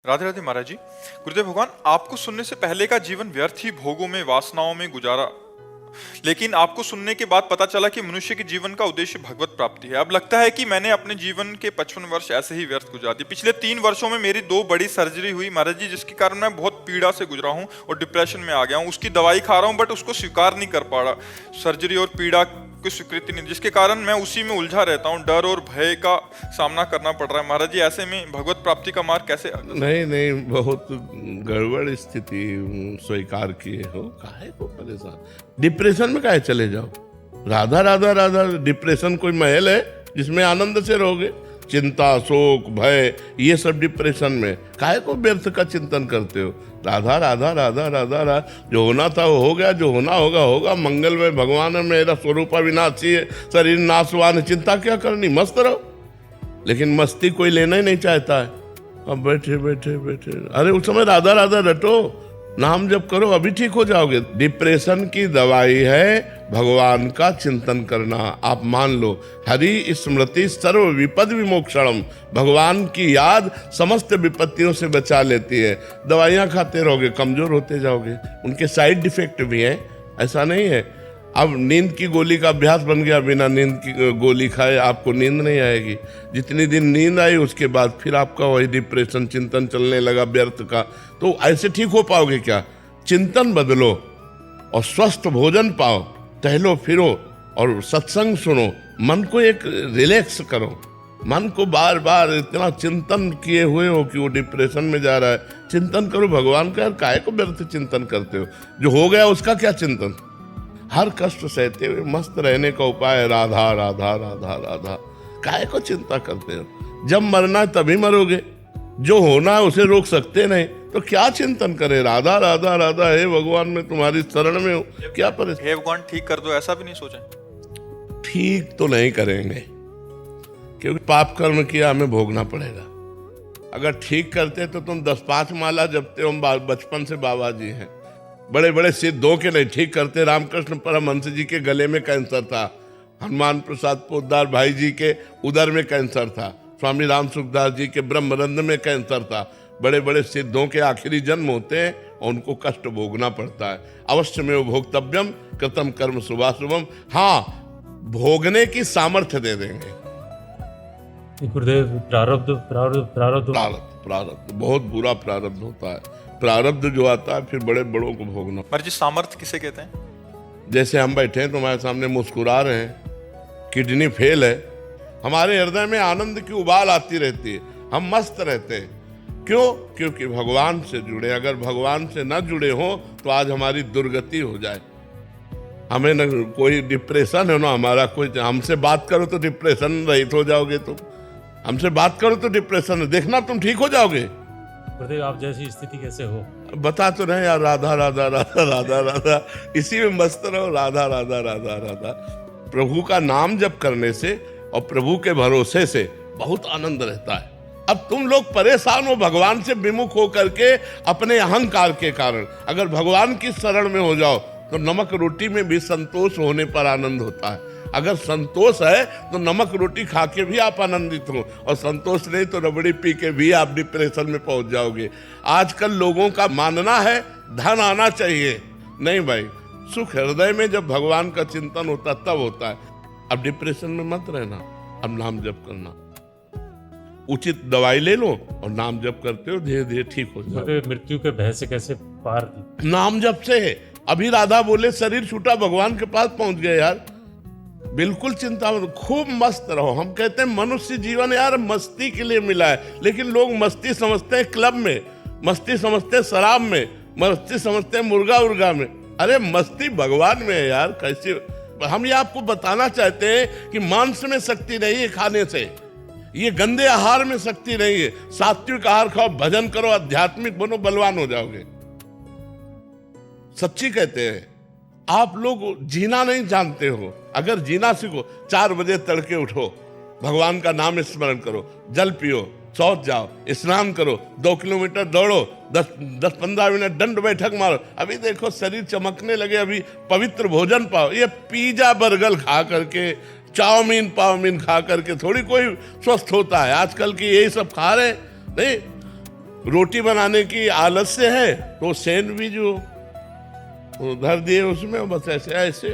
राधे राधे महाराज जी। गुरुदेव भगवान, आपको सुनने से पहले का जीवन व्यर्थ ही भोगों में वासनाओं में गुजारा, लेकिन आपको सुनने के बाद पता चला कि मनुष्य के जीवन का उद्देश्य भगवत प्राप्ति है। अब लगता है कि मैंने अपने जीवन के 55 वर्ष ऐसे ही व्यर्थ गुजार दिए। पिछले 3 वर्षों में मेरी 2 बड़ी सर्जरी हुई महाराज जी, जिसके कारण मैं बहुत पीड़ा से गुजरा हूँ और डिप्रेशन में आ गया हूँ। उसकी दवाई खा रहा हूँ बट उसको स्वीकार नहीं कर पा रहा, सर्जरी और पीड़ा की स्वीकृति नहीं, जिसके कारण मैं उसी में उलझा रहता हूँ। डर और भय का सामना करना पड़ रहा है महाराज जी। ऐसे में भगवत प्राप्ति का मार्ग कैसे? नहीं नहीं, बहुत गड़बड़ स्थिति स्वीकार किए हो। काहे को परेशान, डिप्रेशन में काहे चले जाओ। राधा राधा राधा, डिप्रेशन कोई महल है जिसमें आनंद से रहोगे? चिंता, शोक, भय, ये सब डिप्रेशन में काहे को व्यर्थ का चिंतन करते हो? राधा राधा राधा राधा राधा, जो होना था वो हो गया, जो होना होगा होगा। मंगल में भगवान है, मेरा स्वरूप अविनाशी है, शरीर नाशवान है, चिंता क्या करनी, मस्त रहो। लेकिन मस्ती कोई लेना ही नहीं चाहता है। अब बैठे बैठे बैठे, अरे उस समय राधा राधा रटो, नाम जप करो, अभी ठीक हो जाओगे। डिप्रेशन की दवाई है भगवान का चिंतन करना। आप मान लो, हरि स्मृति सर्व विपद विमोक्षणम, भगवान की याद समस्त विपत्तियों से बचा लेती है। दवाइयाँ खाते रहोगे, कमजोर होते जाओगे। उनके साइड इफेक्ट भी हैं, ऐसा नहीं है। अब नींद की गोली का अभ्यास बन गया, बिना नींद की गोली खाए आपको नींद नहीं आएगी। जितनी दिन नींद आई उसके बाद फिर आपका वही डिप्रेशन, चिंतन चलने लगा व्यर्थ का। तो ऐसे ठीक हो पाओगे क्या? चिंतन बदलो और स्वस्थ भोजन पाओ, टहलो फिरो और सत्संग सुनो, मन को एक रिलैक्स करो। मन को बार बार इतना चिंतन किए हुए हो कि वो डिप्रेशन में जा रहा है, चिंतन करो भगवान का। काहे को व्यर्थ चिंतन करते हो? जो हो गया उसका क्या चिंतन? हर कष्ट सहते हुए मस्त रहने का उपाय राधा राधा राधा राधा। काहे को चिंता करते हो? जब मरना है तभी मरोगे, जो होना है उसे रोक सकते नहीं, तो क्या चिंतन करे? राधा राधा राधा, हे भगवान मैं तुम्हारी शरण में हूँ, क्या परेशान? हे भगवान ठीक कर दो, ऐसा भी नहीं सोचा? ठीक तो नहीं करेंगे, क्योंकि पाप कर्म किया हमें भोगना पड़ेगा। अगर ठीक करते तो तुम 10-5 माला जपते हो। हम बचपन से बाबा जी हैं, बड़े बड़े सिद्धों के नहीं ठीक करते। रामकृष्ण परमहंस जी के गले में कैंसर था, हनुमान प्रसाद पोद्दार भाई जी के उदर में कैंसर था, स्वामी राम सुखदास जी के ब्रह्मरंध्र में कैंसर था। बड़े बड़े सिद्धों के आखिरी जन्म होते हैं और उनको कष्ट भोगना पड़ता है। अवश्य में वो भोक्तव्यम कृतम कर्म शुभाशुभम। हाँ, भोगने की सामर्थ्य दे देंगे। गुरुदेव, प्रारब्ध प्रारब्ध प्रारब्ध प्रारब्ध प्रारब्ध बहुत बुरा प्रारब्ध होता है। प्रारब्ध जो आता है फिर बड़े बड़ों को भोगना। महाराज जी, सामर्थ्य किसे कहते हैं? जैसे हम बैठे हैं तुम्हारे सामने, मुस्कुरा रहे हैं, किडनी फेल है, हमारे हृदय में आनंद की उबाल आती रहती है, हम मस्त रहते हैं। क्यों? क्योंकि भगवान से जुड़े। अगर भगवान से न जुड़े हो तो आज हमारी दुर्गति हो जाए। हमें न कोई डिप्रेशन है ना हमारा, कोई हमसे बात करो तो डिप्रेशन रहित हो जाओगे। तुम हमसे बात करो तो डिप्रेशन, देखना तुम ठीक हो जाओगे। गुरुदेव, आप जैसी स्थिति कैसे हो? बता तो रहे यार, राधा राधा राधा राधा राधा, इसी में मस्त रहो। राधा राधा राधा राधा। प्रभु का नाम जप करने से और प्रभु के भरोसे से बहुत आनंद रहता है। अब तुम लोग परेशान हो भगवान से विमुख हो करके अपने अहंकार के कारण। अगर भगवान की शरण में हो जाओ तो नमक रोटी में भी संतोष होने पर आनंद होता है। अगर संतोष है तो नमक रोटी खा के भी आप आनंदित हो, और संतोष नहीं तो रबड़ी पी के भी आप डिप्रेशन में पहुंच जाओगे। आजकल लोगों का मानना है धन आना चाहिए। नहीं भाई, सुख हृदय में जब भगवान का चिंतन होता तब होता है। अब डिप्रेशन में मत रहना, अब नाम जप करना। उचित दवाई ले लो और नाम जप करते हो, धीरे धीरे ठीक हो जाओ। गुरुदेव, मृत्यु के भय से कैसे पार? नाम जप से। अभी राधा बोले शरीर छूटा, भगवान के पास पहुंच गए यार। बिल्कुल चिंता मत, खूब मस्त रहो। हम कहते हैं मनुष्य जीवन यार मस्ती के लिए मिला है, लेकिन लोग मस्ती समझते हैं क्लब में, मस्ती समझते हैं शराब में, मस्ती समझते हैं मुर्गा उर्गा में। अरे मस्ती भगवान में है यार। कैसे? हम ये आपको बताना चाहते हैं कि मांस में शक्ति नहीं है खाने से, ये गंदे आहार में शक्ति नहीं है। सात्विक आहार खाओ, भजन करो, आध्यात्मिक बनो, बलवान हो जाओगे। सच्ची कहते हैं। आप लोग जीना नहीं जानते हो, अगर जीना सीखो, 4 बजे तड़के उठो, भगवान का नाम स्मरण करो, जल पियो, शौच जाओ, स्नान करो, 2 किलोमीटर दौड़ो, 10-15 मिनट दंड बैठक मारो। अभी देखो शरीर चमकने लगे। अभी पवित्र भोजन पाओ। ये पिज्जा बर्गर खा करके, चाउमीन पाउमीन खा करके थोड़ी कोई स्वस्थ होता है। आजकल की यही सब खा रहे नहीं। रोटी बनाने की आलत से है तो सैंडविच जो धर दिए उसमें, बस ऐसे ऐसे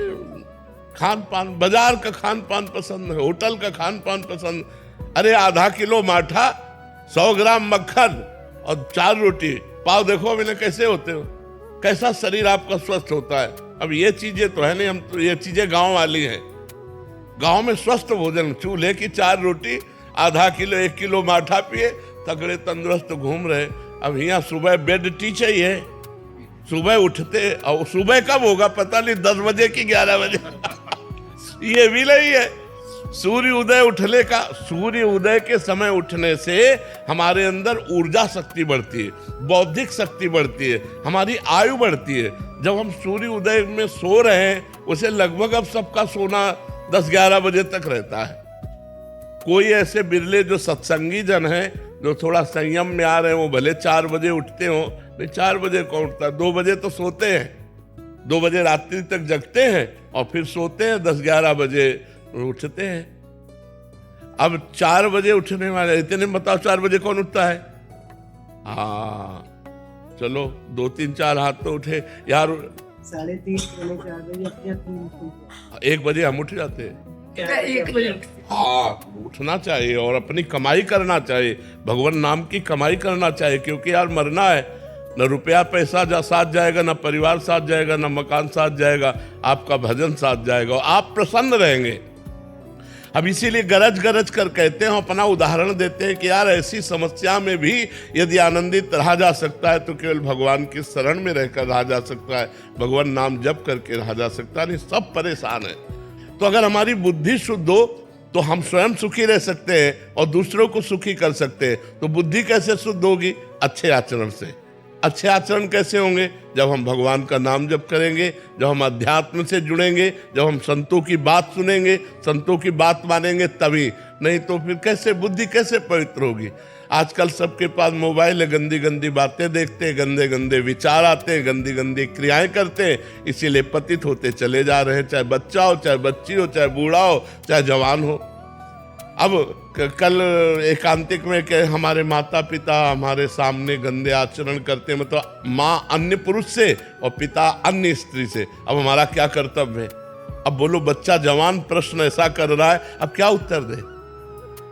खान पान, बाजार का खान पान पसंद है, होटल का खान पान पसंद। अरे आधा किलो माठा, 100 ग्राम मक्खन और 4 रोटी, पाव देखो मैंने कैसे होते हो, कैसा शरीर आपका स्वस्थ होता है। अब ये चीजें तो है नहीं, हम तो ये चीजें गांव वाली हैं। गांव में स्वस्थ भोजन, चूल्हे की 4 रोटी, आधा किलो 1 किलो माठा पिए, तगड़े तंदुरुस्त घूम रहे। अब यहाँ सुबह बेड टी चाहिए, सुबह उठते, और सुबह कब होगा पता नहीं, 10 बजे की 11 बजे ये भी नहीं है। सूर्य उदय के समय उठने से हमारे अंदर ऊर्जा शक्ति बढ़ती है, बौद्धिक शक्ति बढ़ती है, हमारी आयु बढ़ती है। जब हम सूर्य उदय में सो रहे हैं, उसे लगभग अब सबका सोना 10-11 बजे तक रहता है। कोई ऐसे बिरले जो सत्संगी जन हैं, जो थोड़ा संयम में आ रहे हैं, वो भले 4 बजे उठते हो। नहीं, 4 बजे कौन उठता है? 2 बजे तो सोते हैं, 2 बजे रात्रि तक जगते हैं और फिर सोते हैं, 10-11 बजे उठते हैं। अब 4 बजे उठने वाले, इतने बताओ 4 बजे कौन उठता है? हाँ चलो 2-3-4 हाथ तो उठे यार। 3:30 बजे 1 बजे हम उठ जाते हैं। 1 बजे हाँ, उठना चाहिए और अपनी कमाई करना चाहिए, भगवान नाम की कमाई करना चाहिए, क्योंकि यार मरना है। न रुपया पैसा साथ जाएगा, न परिवार साथ जाएगा, न मकान साथ जाएगा, आपका भजन साथ जाएगा और आप प्रसन्न रहेंगे। अब इसीलिए गरज गरज कर कहते हैं, अपना उदाहरण देते हैं कि यार ऐसी समस्या में भी यदि आनंदित रहा जा सकता है तो केवल भगवान की शरण में रहकर रहा जा सकता है, भगवान नाम जप करके रहा जा सकता है। नहीं, सब परेशान है। तो अगर हमारी बुद्धि शुद्ध हो तो हम स्वयं सुखी रह सकते हैं और दूसरों को सुखी कर सकते हैं। तो बुद्धि कैसे शुद्ध होगी? अच्छे आचरण से। अच्छे आचरण कैसे होंगे? जब हम भगवान का नाम जप करेंगे, जब हम अध्यात्म से जुड़ेंगे, जब हम संतों की बात सुनेंगे, संतों की बात मानेंगे, तभी। नहीं तो फिर कैसे बुद्धि कैसे पवित्र होगी? आजकल सबके पास मोबाइल है, गंदी गंदी बातें देखते हैं, गंदे गंदे विचार आते हैं, गंदी गंदी क्रियाएं करते हैं, इसीलिए पतित होते चले जा रहे हैं। चाहे बच्चा हो, चाहे बच्ची हो, चाहे बूढ़ा हो, चाहे जवान हो। अब कल एकांतिक में के हमारे माता पिता हमारे सामने गंदे आचरण करते हैं, मतलब माँ अन्य पुरुष से और पिता अन्य स्त्री से। अब हमारा क्या कर्तव्य है? अब बोलो, बच्चा जवान प्रश्न ऐसा कर रहा है, अब क्या उत्तर दे?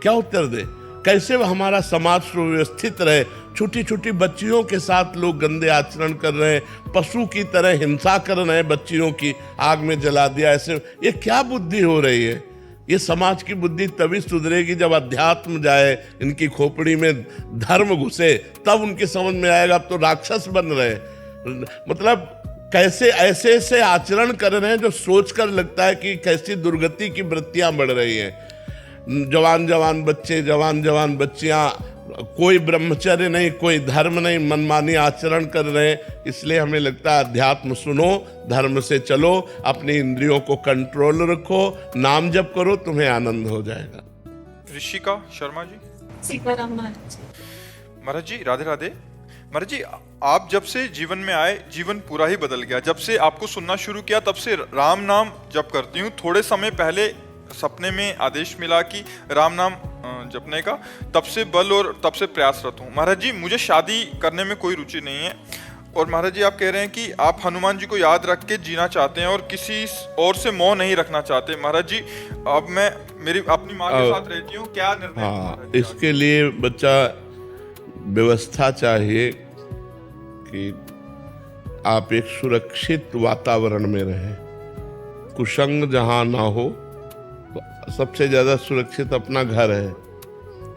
क्या उत्तर दे? कैसे हमारा समाज सुव्यवस्थित रहे? छोटी छोटी बच्चियों के साथ लोग गंदे आचरण कर रहे हैं, पशु की तरह हिंसा कर रहे हैं, बच्चियों की आग में जला दिया। ऐसे ये क्या बुद्धि हो रही है? ये समाज की बुद्धि तभी सुधरेगी जब अध्यात्म जाए, इनकी खोपड़ी में धर्म घुसे, तब उनकी समझ में आएगा। अब तो राक्षस बन रहे हैं, मतलब कैसे ऐसे ऐसे आचरण कर रहे हैं जो सोचकर लगता है कि कैसी दुर्गति की वृत्तियां बढ़ रही हैं। जवान जवान बच्चे, जवान जवान बच्चियां, कोई ब्रह्मचर्य नहीं, कोई धर्म नहीं, मनमानी आचरण कर रहे हैं। इसलिए हमें लगता है अध्यात्म सुनो, धर्म से चलो, अपनी इंद्रियों को कंट्रोल रखो, नाम जप करो, तुम्हें आनंद हो जाएगा। ऋषिका शर्मा जी। सीताराम महाराज जी राधे राधे। महाराज जी, आप जब से जीवन में आए, जीवन पूरा ही बदल गया। जब से आपको सुनना शुरू किया तब से राम नाम जप करती हूँ। थोड़े समय पहले सपने में आदेश मिला कि राम नाम जपने का, तब से बल और तब से प्रयासरत हूँ। महाराज जी, मुझे शादी करने में कोई रुचि नहीं है। और महाराज जी, आप कह रहे हैं कि आप हनुमान जी को याद रख के जीना चाहते हैं और किसी और से मोह नहीं रखना चाहते। महाराज जी, अब मैं मेरी अपनी माँ के साथ रहती हूँ, क्या निर्णय? हाँ, इसके लिए बच्चा व्यवस्था चाहिए कि आप एक सुरक्षित वातावरण में रहें, कुसंग जहाँ ना हो। तो सबसे ज़्यादा सुरक्षित अपना घर है।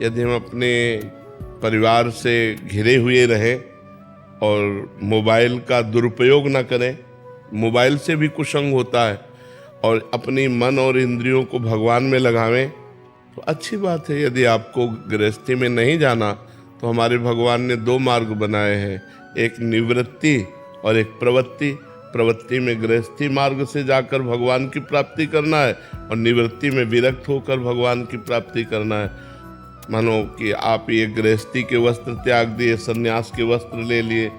यदि हम अपने परिवार से घिरे हुए रहें और मोबाइल का दुरुपयोग ना करें, मोबाइल से भी कुसंग होता है, और अपनी मन और इंद्रियों को भगवान में लगावें तो अच्छी बात है। यदि आपको गृहस्थी में नहीं जाना तो हमारे भगवान ने 2 मार्ग बनाए हैं, एक निवृत्ति और एक प्रवृत्ति। प्रवृत्ति में गृहस्थी मार्ग से जाकर भगवान की प्राप्ति करना है और निवृत्ति में विरक्त होकर भगवान की प्राप्ति करना है। मानो कि आप ये गृहस्थी के वस्त्र त्याग दिए, सन्यास के वस्त्र ले लिए।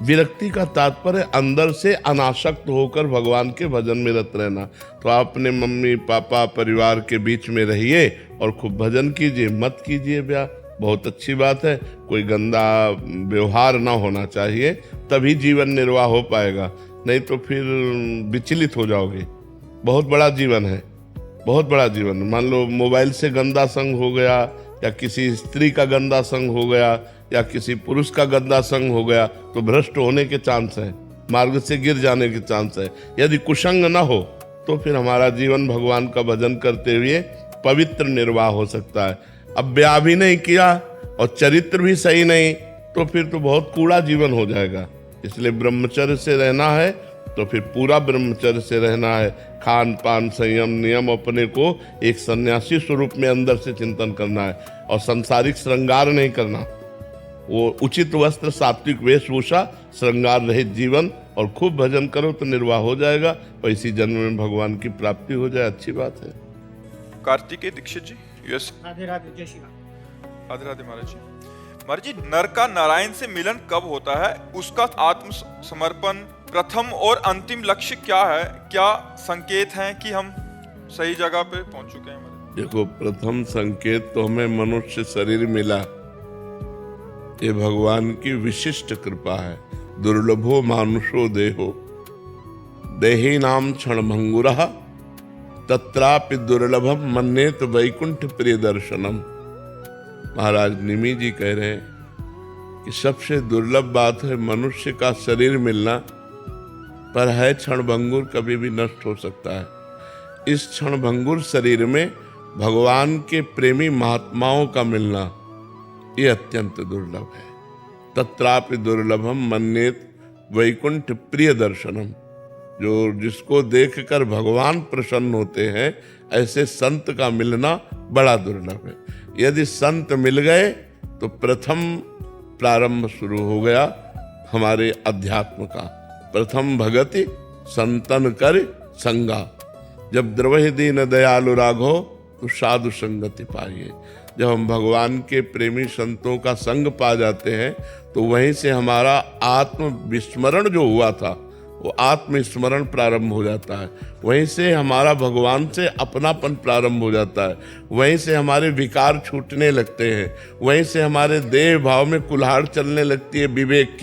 विरक्ति का तात्पर्य अंदर से अनासक्त होकर भगवान के भजन में रत रहना। तो आप अपने मम्मी पापा परिवार के बीच में रहिए और खूब भजन कीजिए, मत कीजिए ब्याह। बहुत अच्छी बात है। कोई गंदा व्यवहार ना होना चाहिए, तभी जीवन निर्वाह हो पाएगा, नहीं तो फिर विचलित हो जाओगे। बहुत बड़ा जीवन है, बहुत बड़ा जीवन। मान लो मोबाइल से गंदा संग हो गया, या किसी स्त्री का गंदा संग हो गया, या किसी पुरुष का गंदा संग हो गया, तो भ्रष्ट होने के चांस है, मार्ग से गिर जाने के चांस है। यदि कुसंग ना हो तो फिर हमारा जीवन भगवान का भजन करते हुए पवित्र निर्वाह हो सकता है। अब ब्याह भी नहीं किया और चरित्र भी सही नहीं, तो फिर तो बहुत कूड़ा जीवन हो जाएगा। इसलिए ब्रह्मचर्य से रहना है तो फिर पूरा ब्रह्मचर्य से रहना है। खान पान संयम नियम अपने को एक सन्यासी स्वरूप में अंदर से चिंतन करना है, और सांसारिक श्रृंगार नहीं करना। वो उचित वस्त्र, सात्विक वेशभूषा, श्रृंगार रहित जीवन, और खूब भजन करो तो निर्वाह हो जाएगा, और इसी जन्म में भगवान की प्राप्ति हो जाए, अच्छी बात है। कार्तिकेय दीक्षित जी, यूएस। राधे राधे, जय श्री राम। राधे राधे महाराज जी। महाराज जी, नर का नारायण से मिलन कब होता है? उसका आत्मसमर्पण प्रथम और अंतिम लक्ष्य क्या है? क्या संकेत हैं कि हम सही जगह पे पहुंच चुके हैं? महाराज देखो, प्रथम संकेत तो हमें मनुष्य शरीर मिला, ये भगवान की विशिष्ट कृपा है। दुर्लभो मानुषो देहो देही नाम क्षणभंगुरः तत्रापि दुर्लभम मन्येत वैकुंठ प्रिय दर्शनम। महाराज निमि जी कह रहे हैं कि सबसे दुर्लभ बात है मनुष्य का शरीर मिलना, पर है क्षणभंगुर, कभी भी नष्ट हो सकता है। इस क्षणभंगुर शरीर में भगवान के प्रेमी महात्माओं का मिलना, ये अत्यंत दुर्लभ है। तत्रापि दुर्लभम मन्येत वैकुंठ प्रिय दर्शनम। जो जिसको देखकर भगवान प्रसन्न होते हैं, ऐसे संत का मिलना बड़ा दुर्लभ है। यदि संत मिल गए तो प्रथम प्रारंभ शुरू हो गया हमारे अध्यात्म का। प्रथम भगति संतन कर संगा, जब द्रवहि दीन दयालु राघो तो साधु संगति पाइए। जब हम भगवान के प्रेमी संतों का संग पा जाते हैं तो वहीं से हमारा आत्म विस्मरण जो हुआ था वो आत्मस्मरण प्रारंभ हो जाता है। वहीं से हमारा भगवान से अपनापन प्रारंभ हो जाता है। वहीं से हमारे विकार छूटने लगते हैं। वहीं से हमारे देह भाव में कुल्हाड़ चलने लगती है, विवेक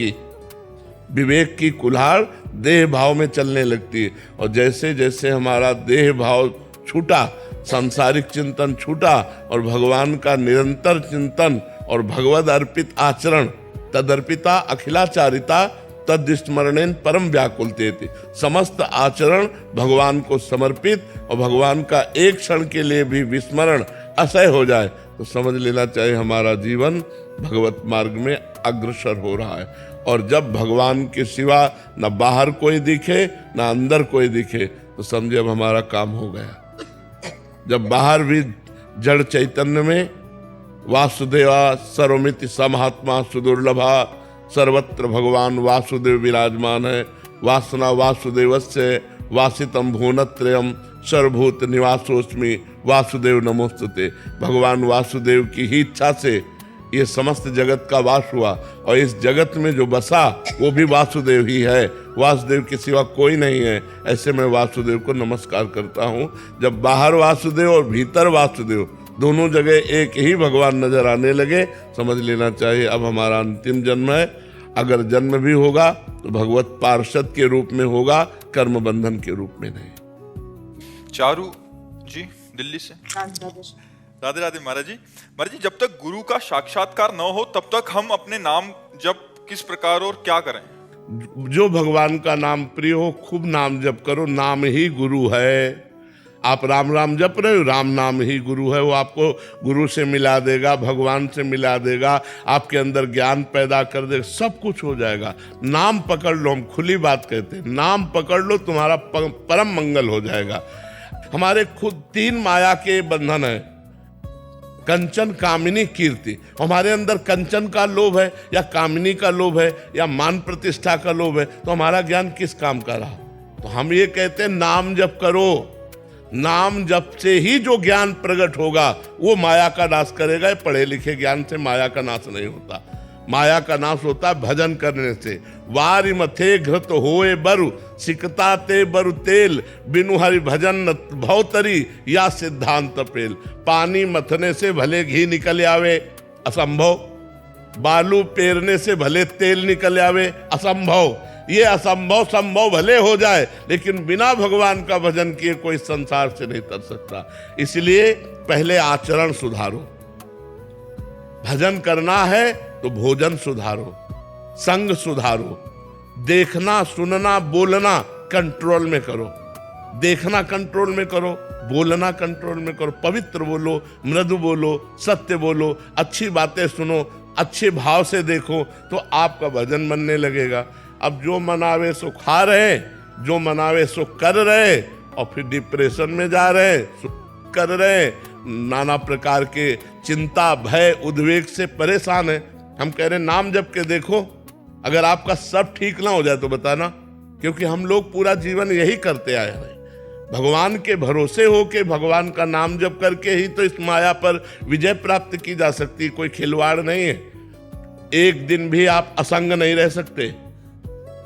की कुल्हाड़ देह भाव में चलने लगती है। और जैसे जैसे हमारा देह भाव छूटा, सांसारिक चिंतन छूटा, और भगवान का निरंतर चिंतन और भगवद अर्पित आचरण, तदर्पिता अखिलाचारिता तद स्मरणेन परम व्याकुलते थे। समस्त आचरण भगवान को समर्पित और भगवान का एक क्षण के लिए भी विस्मरण असह्य हो जाए तो समझ लेना चाहिए हमारा जीवन भगवत मार्ग में अग्रसर हो रहा है। और जब भगवान के सिवा न बाहर कोई दिखे न अंदर कोई दिखे तो समझे अब हमारा काम हो गया। जब बाहर भी जड़ चैतन्य में वासुदेवा सर्वमिति समहात्मा सुदुर्लभा, सर्वत्र भगवान वासुदेव विराजमान है। वासना वासुदेवस्य वासितम भुवनत्रयम सर्वभूत निवासोस्मि वासुदेव नमोस्तुते। भगवान वासुदेव की ही इच्छा से ये समस्त जगत का वास हुआ, और इस जगत में जो बसा वो भी वासुदेव ही है। वासुदेव के सिवा कोई नहीं है। ऐसे मैं वासुदेव को नमस्कार करता हूँ। जब बाहर वासुदेव और भीतर वासुदेव दोनों जगह एक ही भगवान नजर आने लगे, समझ लेना चाहिए अब हमारा अंतिम जन्म है। अगर जन्म भी होगा तो भगवत पार्षद के रूप में होगा, कर्म बंधन के रूप में नहीं। चारू जी, दिल्ली से। राधे राधे महाराज जी। महाराज जी, जब तक गुरु का साक्षात्कार न हो तब तक हम अपने नाम जप किस प्रकार और क्या करें? जो भगवान का नाम प्रिय हो खूब नाम जप करो। नाम ही गुरु है। आप राम राम जप रहे हो, राम नाम ही गुरु है। वो आपको गुरु से मिला देगा, भगवान से मिला देगा, आपके अंदर ज्ञान पैदा कर देगा, सब कुछ हो जाएगा। नाम पकड़ लो, हम खुली बात कहते हैं, नाम पकड़ लो, तुम्हारा परम मंगल हो जाएगा। हमारे खुद 3 माया के बंधन है, कंचन कामिनी कीर्ति। हमारे अंदर कंचन का लोभ है या कामिनी का लोभ है या मान प्रतिष्ठा का लोभ है, तो हमारा ज्ञान किस काम का रहा? तो हम ये कहते हैं नाम जप करो। नाम जप से ही जो ज्ञान प्रकट होगा वो माया का नाश करेगा। पढ़े लिखे ज्ञान से माया का नाश नहीं होता। माया का नाश होता है भजन करने से। वारि मथे घृत होए बरु सिकता ते बरु तेल, बिनु हरि भजन भवतरी या सिद्धांत पेल। पानी मथने से भले घी निकल आवे, असंभव। बालू पेरने से भले तेल निकल आवे, असंभव। ये असंभव संभव भले हो जाए, लेकिन बिना भगवान का भजन किए कोई संसार से नहीं तर सकता। इसलिए पहले आचरण सुधारो। भजन करना है तो भोजन सुधारो, संग सुधारो, देखना सुनना बोलना कंट्रोल में करो। देखना कंट्रोल में करो, बोलना कंट्रोल में करो। पवित्र बोलो, मृदु बोलो, सत्य बोलो, अच्छी बातें सुनो, अच्छे भाव से देखो, तो आपका भजन बनने लगेगा। अब जो मनावे सो खा रहे, जो मनावे सो कर रहे, और फिर डिप्रेशन में जा रहे, कर रहे, नाना प्रकार के चिंता भय उद्वेग से परेशान है। हम कह रहे नाम जप के देखो, अगर आपका सब ठीक ना हो जाए तो बताना, क्योंकि हम लोग पूरा जीवन यही करते आए हैं। भगवान के भरोसे हो के भगवान का नाम जप करके ही तो इस माया पर विजय प्राप्त की जा सकती, कोई खिलवाड़ नहीं है। एक दिन भी आप असंग नहीं रह सकते,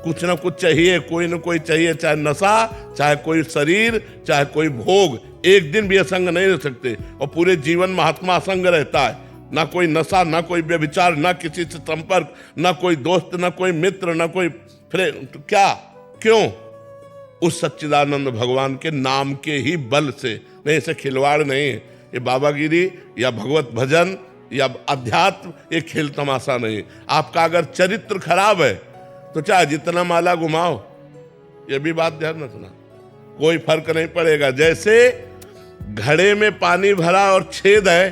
कुछ ना कुछ चाहिए, कोई ना कोई चाहिए, चाहे नशा, चाहे कोई शरीर, चाहे कोई भोग। एक दिन भी असंग नहीं रह सकते। और पूरे जीवन महात्मा असंग रहता है, ना कोई नशा, ना कोई व्यभिचार, ना किसी से संपर्क, ना कोई दोस्त, ना कोई मित्र, ना कोई फ्रेंड। तो क्या, क्यों? उस सच्चिदानंद भगवान के नाम के ही बल से। नहीं, इसे खिलवाड़ नहीं है। ये बाबागिरी या भगवत भजन या अध्यात्म ये खेल तमाशा नहीं। आपका अगर चरित्र खराब है तो चाहे जितना माला घुमाओ, ये भी बात ध्यान रखना, कोई फर्क नहीं पड़ेगा। जैसे घड़े में पानी भरा और छेद है,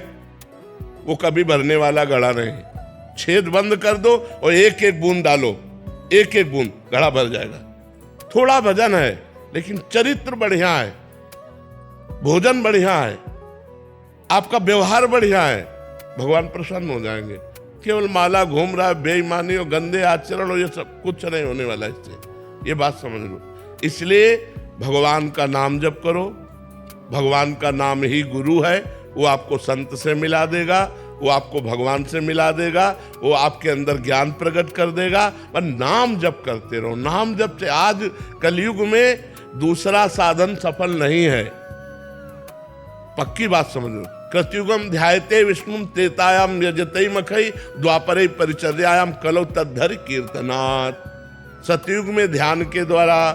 वो कभी भरने वाला घड़ा नहीं। छेद बंद कर दो और एक एक बूंद डालो, एक एक बूंद, घड़ा भर जाएगा। थोड़ा भजन है लेकिन चरित्र बढ़िया है, भोजन बढ़िया है, आपका व्यवहार बढ़िया है, भगवान प्रसन्न हो जाएंगे। केवल माला घूम रहा है, बेईमानी और गंदे आचरण हो, ये सब कुछ नहीं होने वाला इससे, ये बात समझ लो। इसलिए भगवान का नाम जप करो, भगवान का नाम ही गुरु है। वो आपको संत से मिला देगा, वो आपको भगवान से मिला देगा, वो आपके अंदर ज्ञान प्रकट कर देगा। पर नाम जप करते रहो, नाम जप से। आज कलयुग में दूसरा साधन सफल नहीं है, पक्की बात समझ लो। कृतयुगम ध्यायते विष्णुम त्रेतायाम यजते मखई द्वापरे परिचर्यायाम कलौ तद्धर कीर्तनात्। सतयुग में ध्यान के द्वारा,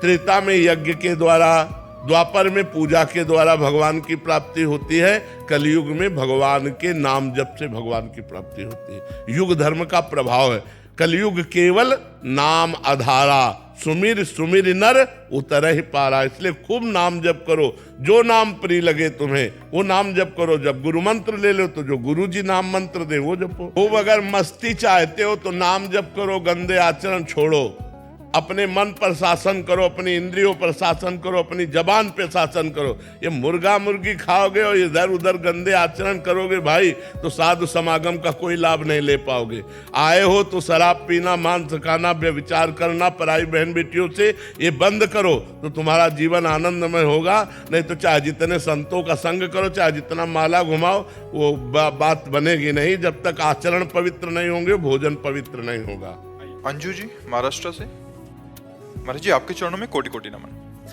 त्रेता में यज्ञ के द्वारा, द्वापर में पूजा के द्वारा भगवान की प्राप्ति होती है। कलयुग में भगवान के नाम जप से भगवान की प्राप्ति होती है। युग धर्म का प्रभाव है। कलयुग केवल नाम आधारा, सुमिर सुमिर नर उतर ही पारा। इसलिए खूब नाम जप करो, जो नाम प्रिय लगे तुम्हें वो नाम जप करो। जब गुरु मंत्र ले लो तो जो गुरु जी नाम मंत्र दे वो जपो। खूब अगर मस्ती चाहते हो तो नाम जप करो, गंदे आचरण छोड़ो, अपने मन पर शासन करो, अपनी इंद्रियों पर शासन करो, अपनी जबान पे शासन करो। ये मुर्गा मुर्गी खाओगे और इधर उधर गंदे आचरण करोगे भाई, तो साधु समागम का कोई लाभ नहीं ले पाओगे। आए हो तो शराब पीना, मांस खाना, व्यभिचार करना, पराई बहन बेटियों से ये बंद करो तो तुम्हारा जीवन आनंदमय होगा। नहीं तो चाहे जितने संतों का संग करो, चाहे जितना माला घुमाओ, वो बात बनेगी नहीं। जब तक आचरण पवित्र नहीं होंगे, भोजन पवित्र नहीं होगा। अंजू जी महाराष्ट्र से। महाराज जी आपके चरणों में कोटि कोटि नमन।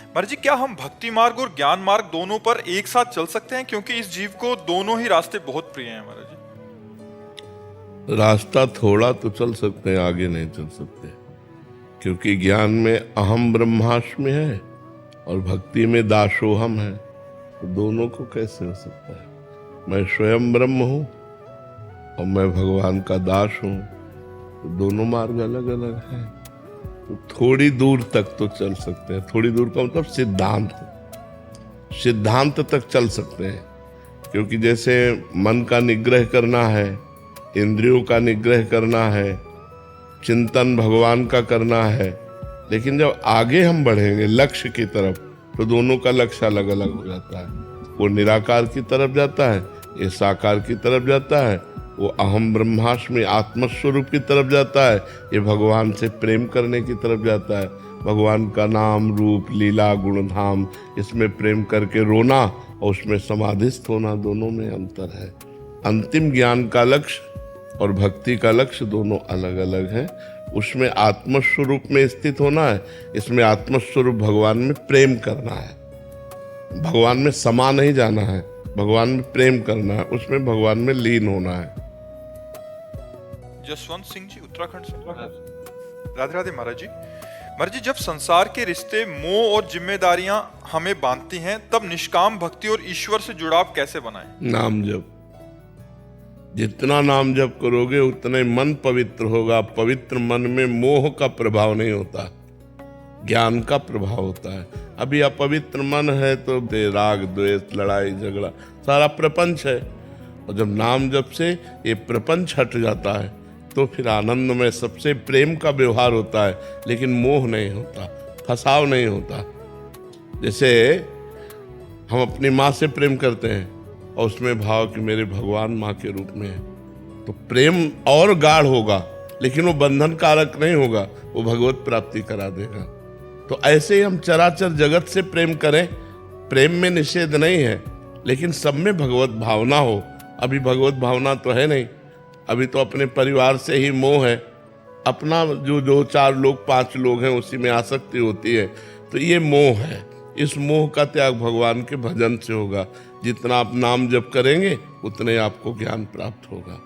महाराज जी, क्या हम भक्ति मार्ग और ज्ञान मार्ग दोनों पर एक साथ चल सकते हैं? क्योंकि इस जीव को दोनों ही रास्ते बहुत प्रिय हैं महाराज जी। रास्ता थोड़ा तो चल सकते हैं, आगे नहीं चल सकते, क्योंकि ज्ञान में अहम ब्रह्मास्मि है और भक्ति में दासोहम है। तो दोनों को कैसे हो सकता है? मैं स्वयं ब्रह्म हूं और मैं भगवान का दास हूं, तो दोनों मार्ग अलग अलग हैं। तो थोड़ी दूर तक तो चल सकते हैं। थोड़ी दूर का मतलब सिद्धांत तक चल सकते हैं। क्योंकि जैसे मन का निग्रह करना है, इंद्रियों का निग्रह करना है, चिंतन भगवान का करना है, लेकिन जब आगे हम बढ़ेंगे लक्ष्य की तरफ, तो दोनों का लक्ष्य अलग अलग हो जाता है। वो निराकार की तरफ जाता है, ये साकार की तरफ जाता है। वो अहम ब्रह्मास्मि आत्मस्वरूप की तरफ जाता है, ये भगवान से प्रेम करने की तरफ जाता है। भगवान का नाम रूप लीला गुणधाम, इसमें प्रेम करके रोना और उसमें समाधिस्थ होना, दोनों में अंतर है। अंतिम ज्ञान का लक्ष्य और भक्ति का लक्ष्य दोनों अलग अलग हैं। उसमें आत्मस्वरूप में स्थित होना है, इसमें आत्मस्वरूप भगवान में प्रेम करना है। भगवान में समा नहीं जाना है, भगवान में प्रेम करना है, उसमें भगवान में लीन होना है। जसवंत सिंह जी उत्तराखंड से। राधे राधे महाराज जी। महाराज जी, जब संसार के रिश्ते, मोह और जिम्मेदारियां हमें बांधती हैं, तब निष्काम भक्ति और ईश्वर से जुड़ाव कैसे बनाएं? नाम जप। जितना नाम जप करोगे उतना ही मन पवित्र होगा। पवित्र मन में मोह का प्रभाव नहीं होता, ज्ञान का प्रभाव होता है। अभी अपवित्र मन है तो राग द्वेष, लड़ाई झगड़ा, सारा प्रपंच है। और जब नाम जप से ये प्रपंच हट जाता है तो फिर आनंद में सबसे प्रेम का व्यवहार होता है, लेकिन मोह नहीं होता, फसाव नहीं होता। जैसे हम अपनी माँ से प्रेम करते हैं और उसमें भाव कि मेरे भगवान माँ के रूप में है, तो प्रेम और गाढ़ होगा, लेकिन वो बंधन कारक नहीं होगा, वो भगवत प्राप्ति करा देगा। तो ऐसे ही हम चराचर जगत से प्रेम करें, प्रेम में निषेध नहीं है, लेकिन सब में भगवत भावना हो। अभी भगवत भावना तो है नहीं, अभी तो अपने परिवार से ही मोह है, अपना जो 2-4 लोग 5 लोग हैं उसी में आसक्ति होती है, तो ये मोह है। इस मोह का त्याग भगवान के भजन से होगा। जितना आप नाम जप करेंगे उतने आपको ज्ञान प्राप्त होगा।